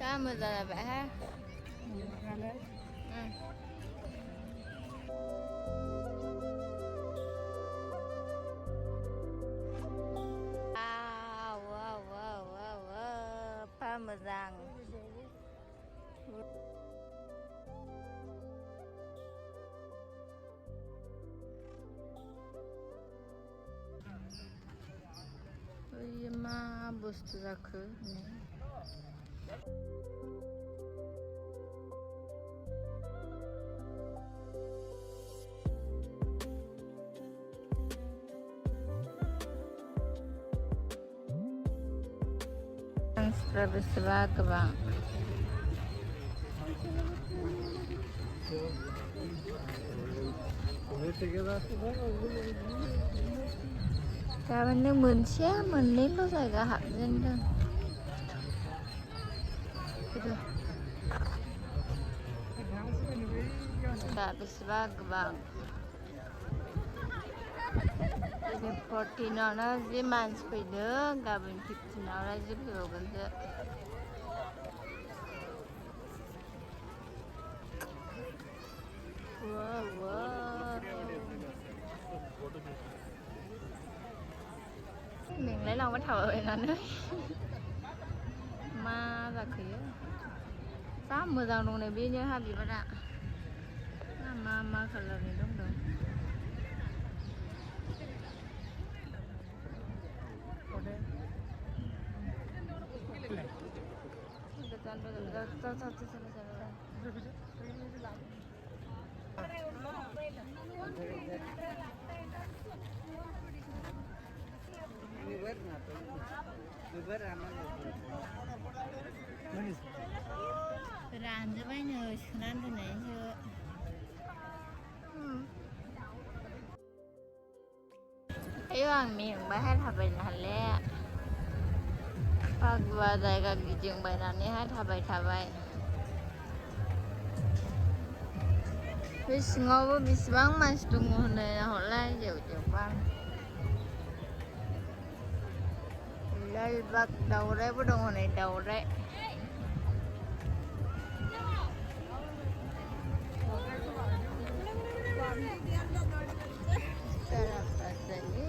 Cá bây giờ là vậy ha. Ừ. Wow, wow, wow, wow, wow. Parmesan. Uyuma bostu rakı. Bersebab ke bang. Cái nước mình xé mình đến lúc này cả hạt lên đâu. Cả bersebab ke bang. Ini 14 orang je mans pada, gabung 15 orang je berlogan je. Wow, wow. Mình lấy lòng bắt đầu ở nó nữa. Ma là khía. Sao mưa rào đồng này biết nhớ ha bị bắt ạ. Ma khẩn là này đúng rồi. Ràn cho bánh rồi, ràn từ nãy chưa? Ayun, may bahay habay na hali. Pagwaday ka gijing bay na niya habay-habay. Bis ngô bis bang mas tungo na hola dịu bang. Lal bak đầu đấy bắt đầu này đầu đấy. Sarapan tadi.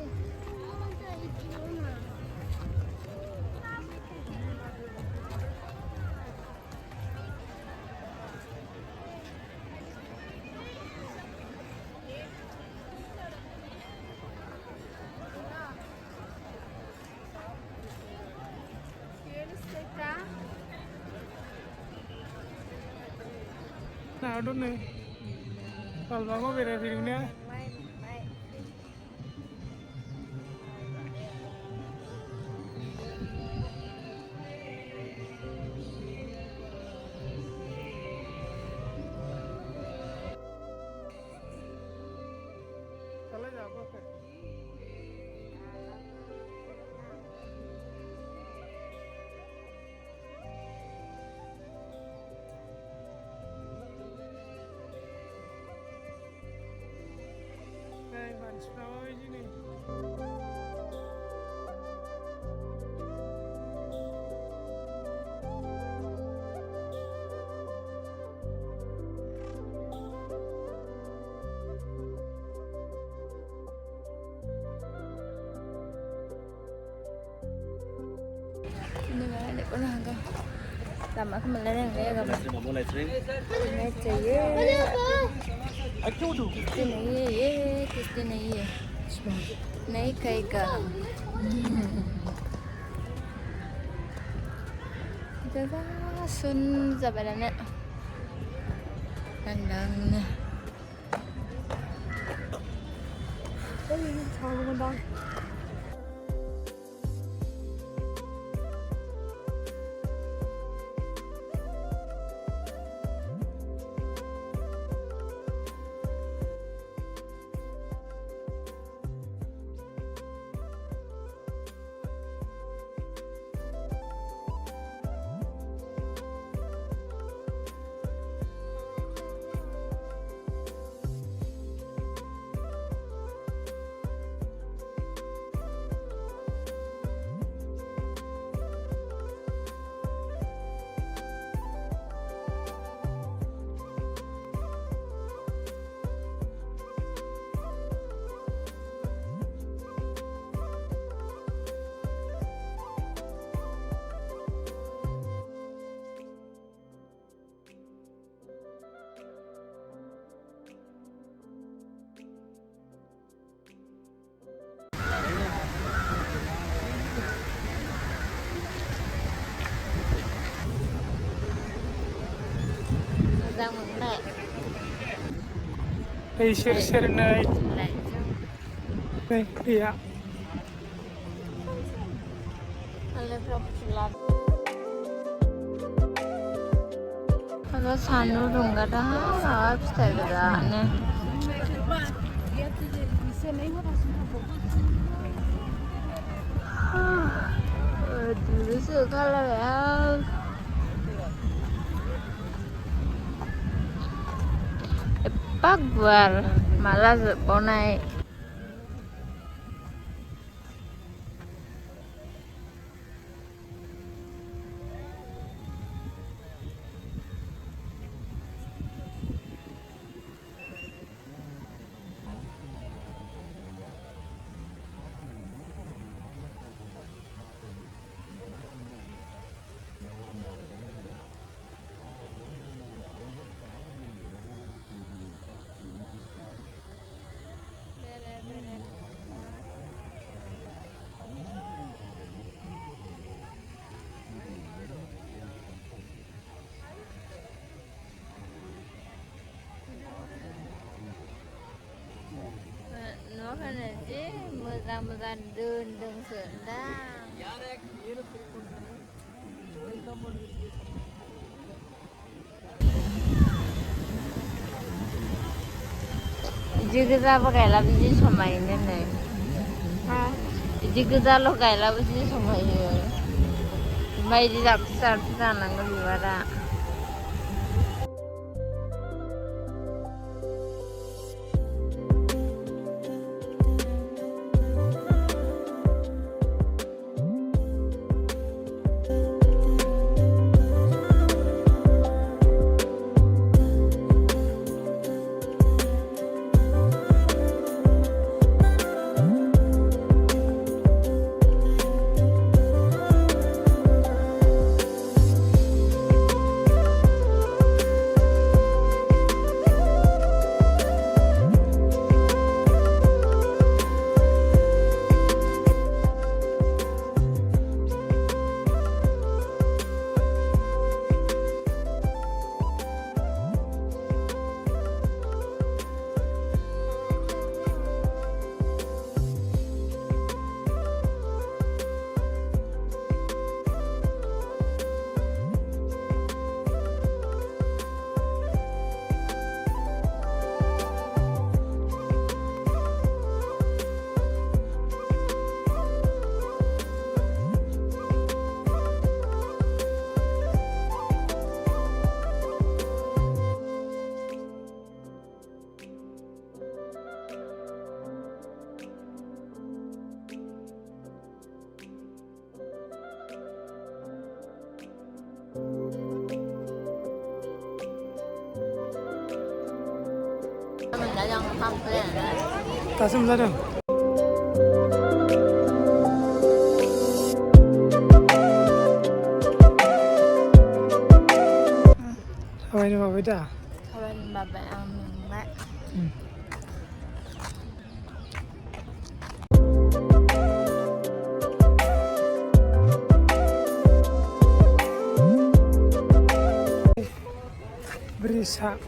Nào đốt này. Còn có về đây thì đúng nhá. Chale जाओ फिर. Này bạn nói gì này? Ini mana dek orang kan? Sama aku melarang dia kan? Ini caya. Kita ni kita ni. Naik kai ka. Kita dah sun zabalana. Pandang. Đây chào mừng bạn. share night. Iya. Kalau sanu dong nggak ada apa saja nih. Dulu sekali ya. Pagwar malas ponai. Nó cái này chứ mưa ra đơn đừng sửa ra. Jika pakai lapis ini sama ini nih. Jika lo pakai lapis ini sama ini. Mai di dalam sana nggak bisa. Tasım zaten. Kawan ni apa dah? Kawan bapa amin mak. Berisa.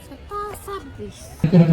Sepasar bis. Kalau